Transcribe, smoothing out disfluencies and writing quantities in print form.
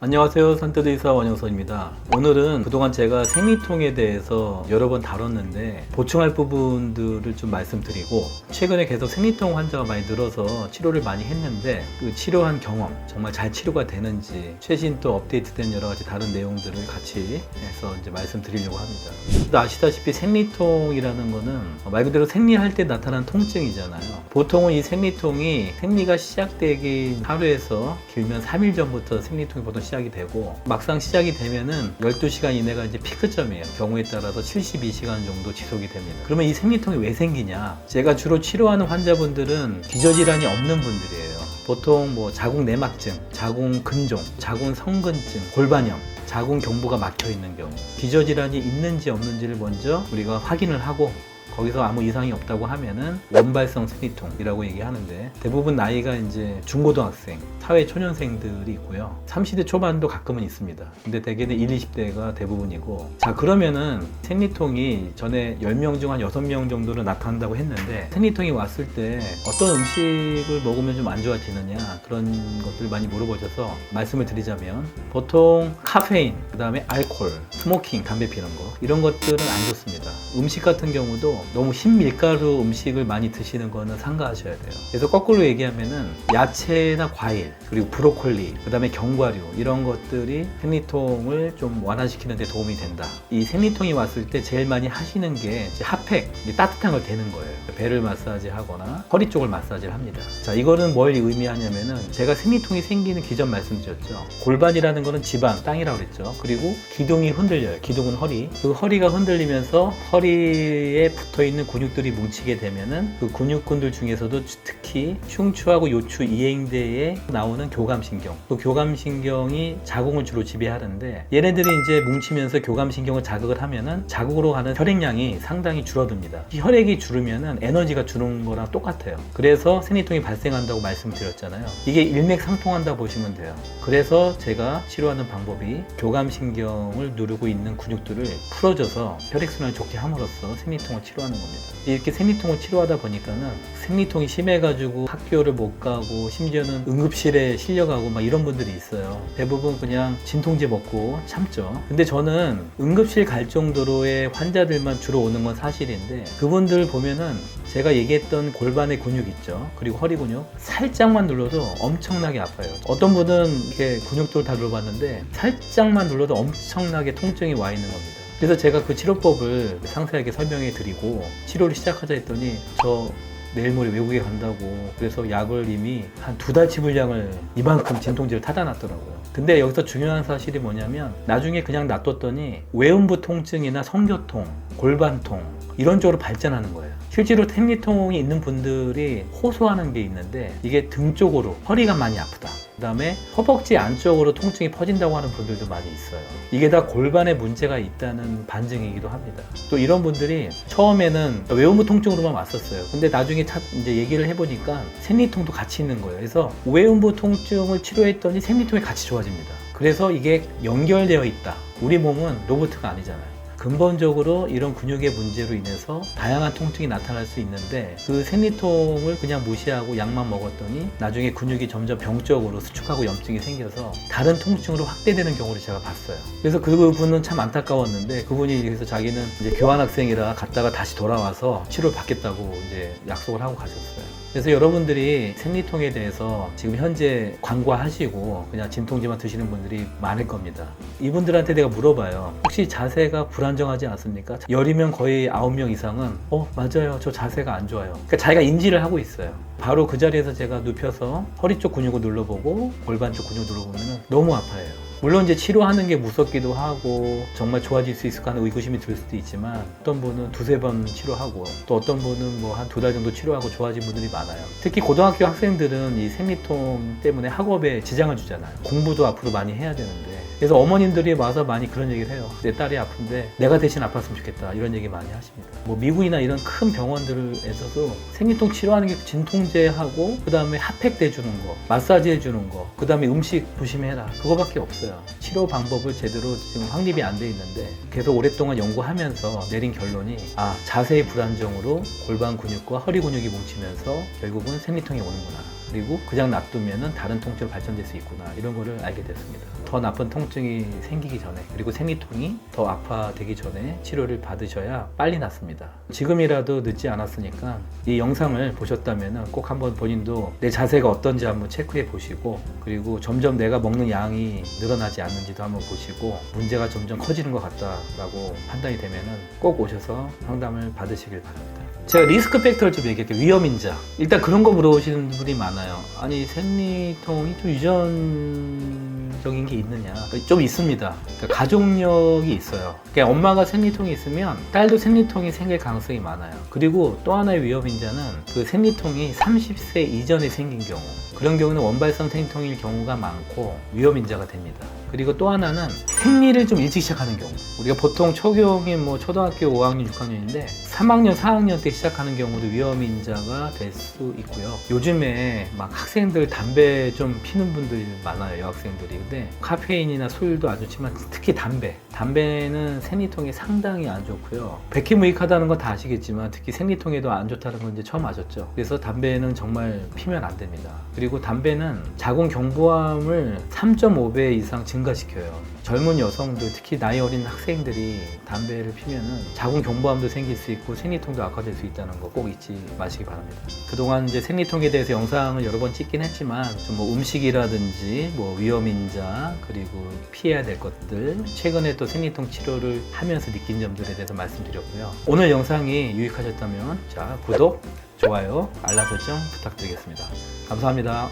안녕하세요. 산뜻의사 원영선입니다. 오늘은 그동안 제가 생리통에 대해서 여러 번 다뤘는데 보충할 부분들을 좀 말씀드리고, 최근에 계속 생리통 환자가 많이 늘어서 치료를 많이 했는데 그 치료한 경험, 정말 잘 치료가 되는지, 최신 또 업데이트된 여러 가지 다른 내용들을 같이 해서 이제 말씀드리려고 합니다. 또 아시다시피 생리통이라는 거는 말 그대로 생리할 때 나타나는 통증이잖아요. 보통은 이 생리통이 생리가 시작되기 하루에서 길면 3일 전부터 생리통이 보통 시작이 되고, 막상 시작이 되면은 12시간 이내가 이제 피크점이에요. 경우에 따라서 72시간 정도 지속이 됩니다. 그러면 이 생리통이 왜 생기냐? 제가 주로 치료하는 환자분들은 기저질환이 없는 분들이에요. 보통 뭐 자궁 내막증, 자궁 근종, 자궁 성근증, 골반염, 자궁 경부가 막혀 있는 경우, 기저질환이 있는지 없는지를 먼저 우리가 확인을 하고, 거기서 아무 이상이 없다고 하면은 원발성 생리통이라고 얘기하는데, 대부분 나이가 이제 중고등학생, 사회 초년생들이 있고요. 30대 초반도 가끔은 있습니다. 근데 대개는 20대가 대부분이고, 자, 그러면은 생리통이 전에 10명 중 한 6명 정도는 나타난다고 했는데, 생리통이 왔을 때 어떤 음식을 먹으면 좀 안 좋아지느냐, 그런 것들 많이 물어보셔서 말씀을 드리자면, 보통 카페인, 그 다음에 알코올, 스모킹, 담배 피는 거, 이런 것들은 안 좋습니다. 음식 같은 경우도 너무 신밀가루 음식을 많이 드시는 거는 삼가하셔야 돼요. 그래서 거꾸로 얘기하면은 야채나 과일, 그리고 브로콜리, 그 다음에 견과류, 이런 것들이 생리통을 좀 완화시키는 데 도움이 된다. 이 생리통이 왔을 때 제일 많이 하시는 게 이제 핫팩, 따뜻한 걸 대는 거예요. 배를 마사지 하거나 허리 쪽을 마사지를 합니다. 자, 이거는 뭘 의미하냐면은, 제가 생리통이 생기는 기전 말씀드렸죠. 골반이라는 거는 지방, 땅이라고 그랬죠. 그리고 기둥이 흔들려요. 기둥은 허리. 그 허리가 흔들리면서 허리에 붙어있는 근육들이 뭉치게 되면은, 그 근육군들 중에서도 특히 흉추하고 요추 이행대에 나오는 교감신경, 그 교감신경이 자궁을 주로 지배하는데, 얘네들이 이제 뭉치면서 교감신경을 자극을 하면은 자궁으로 가는 혈액량이 상당히 줄어듭니다. 이 혈액이 줄으면은 에너지가 주는 거랑 똑같아요. 그래서 생리통이 발생한다고 말씀드렸잖아요. 이게 일맥상통한다 보시면 돼요. 그래서 제가 치료하는 방법이 교감신경을 누르고 있는 근육들을 풀어줘서 혈액순환을 좋게 함으로써 생리통을 치료하는 겁니다. 이렇게 생리통을 치료하다 보니까는 생리통이 심해가지고 학교를 못 가고, 심지어는 응급실에 실려가고 막 이런 분들이 있어요. 대부분 그냥 진통제 먹고 참죠. 근데 저는 응급실 갈 정도로의 환자들만 주로 오는 건 사실인데, 그분들 보면은 제가 얘기했던 골반의 근육 있죠. 그리고 허리 근육 살짝만 눌러도 엄청나게 아파요. 어떤 분은 이렇게 근육들을 다 눌러봤는데 살짝만 눌러도 엄청나게 통증이 와 있는 겁니다. 그래서 제가 그 치료법을 상세하게 설명해 드리고 치료를 시작하자 했더니, 저 내일 모레 외국에 간다고, 그래서 약을 이미 한 2달치 분량을 이만큼 진통제를 타다 놨더라고요. 근데 여기서 중요한 사실이 뭐냐면, 나중에 그냥 놔뒀더니 외음부 통증이나 성교통, 골반통, 이런 쪽으로 발전하는 거예요. 실제로 생리통이 있는 분들이 호소하는 게 있는데, 이게 등 쪽으로, 허리가 많이 아프다, 그 다음에 허벅지 안쪽으로 통증이 퍼진다고 하는 분들도 많이 있어요. 이게 다 골반에 문제가 있다는 반증이기도 합니다. 또 이런 분들이 처음에는 외음부 통증으로만 왔었어요. 근데 나중에 이제 얘기를 해보니까 생리통도 같이 있는 거예요. 그래서 외음부 통증을 치료했더니 생리통이 같이 좋아집니다. 그래서 이게 연결되어 있다. 우리 몸은 로봇가 아니잖아요. 근본적으로 이런 근육의 문제로 인해서 다양한 통증이 나타날 수 있는데, 그 생리통을 그냥 무시하고 약만 먹었더니 나중에 근육이 점점 병적으로 수축하고 염증이 생겨서 다른 통증으로 확대되는 경우를 제가 봤어요. 그래서 그분은 참 안타까웠는데, 그분이 그래서 자기는 이제 교환학생이라 갔다가 다시 돌아와서 치료를 받겠다고 이제 약속을 하고 가셨어요. 그래서 여러분들이 생리통에 대해서 지금 현재 관과하시고 그냥 진통제만 드시는 분들이 많을 겁니다. 이분들한테 내가 물어봐요. 혹시 자세가 불안정하지 않습니까? 열이면 거의 9명 이상은 맞아요, 저 자세가 안 좋아요. 그러니까 자기가 인지를 하고 있어요. 바로 그 자리에서 제가 눕혀서 허리 쪽 근육을 눌러보고 골반 쪽 근육을 눌러보면 너무 아파요. 물론 이제 치료하는 게 무섭기도 하고 정말 좋아질 수 있을까 하는 의구심이 들 수도 있지만, 어떤 분은 2-3번 치료하고, 또 어떤 분은 뭐 한 2달 정도 치료하고 좋아진 분들이 많아요. 특히 고등학교 학생들은 이 생리통 때문에 학업에 지장을 주잖아요. 공부도 앞으로 많이 해야 되는데. 그래서 어머님들이 와서 많이 그런 얘기를 해요. 내 딸이 아픈데 내가 대신 아팠으면 좋겠다, 이런 얘기 많이 하십니다. 뭐 미국이나 이런 큰 병원들에서도 생리통 치료하는 게 진통제하고, 그 다음에 핫팩 대주는 거, 마사지 해주는 거, 그 다음에 음식 조심해라, 그거밖에 없어요. 치료 방법을 제대로 지금 확립이 안 돼 있는데, 계속 오랫동안 연구하면서 내린 결론이, 자세의 불안정으로 골반 근육과 허리 근육이 뭉치면서 결국은 생리통이 오는구나. 그리고 그냥 놔두면은 다른 통증으로 발전될 수 있구나, 이런 거를 알게 됐습니다. 더 나쁜 통증이 생기기 전에, 그리고 생리통이 더 악화되기 전에 치료를 받으셔야 빨리 낫습니다. 지금이라도 늦지 않았으니까 이 영상을 보셨다면 꼭 한번 본인도 내 자세가 어떤지 한번 체크해 보시고, 그리고 점점 내가 먹는 양이 늘어나지 않는지도 한번 보시고, 문제가 점점 커지는 것 같다라고 판단이 되면은 꼭 오셔서 상담을 받으시길 바랍니다. 제가 리스크 팩터를 좀 얘기할게요. 위험인자. 일단 그런 거 물어보시는 분이 많아요. 아니, 생리통이 좀 유전적인 게 있느냐? 좀 있습니다. 그러니까 가족력이 있어요. 그러니까 엄마가 생리통이 있으면 딸도 생리통이 생길 가능성이 많아요. 그리고 또 하나의 위험인자는 그 생리통이 30세 이전에 생긴 경우, 그런 경우는 원발성 생리통일 경우가 많고 위험인자가 됩니다. 그리고 또 하나는 생리를 좀 일찍 시작하는 경우, 우리가 보통 초경이 뭐 초등학교 5학년, 6학년인데 3학년, 4학년 때 시작하는 경우도 위험인자가 될 수 있고요. 요즘에 막 학생들 담배 좀 피는 분들이 많아요, 여학생들이. 근데 카페인이나 술도 안 좋지만 특히 담배는 생리통에 상당히 안 좋고요. 백해무익하다는 건 다 아시겠지만 특히 생리통에도 안 좋다는 건 이제 처음 아셨죠. 그래서 담배는 정말 피면 안 됩니다. 그리고 담배는 자궁 경부암을 3.5배 이상 증가시켜요. 젊은 여성들, 특히 나이 어린 학생들이 담배를 피면은 자궁 경부암도 생길 수 있고 생리통도 악화될 수 있다는 거 꼭 잊지 마시기 바랍니다. 그동안 이제 생리통에 대해서 영상을 여러 번 찍긴 했지만 좀 뭐 음식이라든지 뭐 위험인자, 그리고 피해야 될 것들, 최근에 또 생리통 치료를 하면서 느낀 점들에 대해서 말씀드렸고요. 오늘 영상이 유익하셨다면 구독, 좋아요, 알람 설정 부탁드리겠습니다. 감사합니다.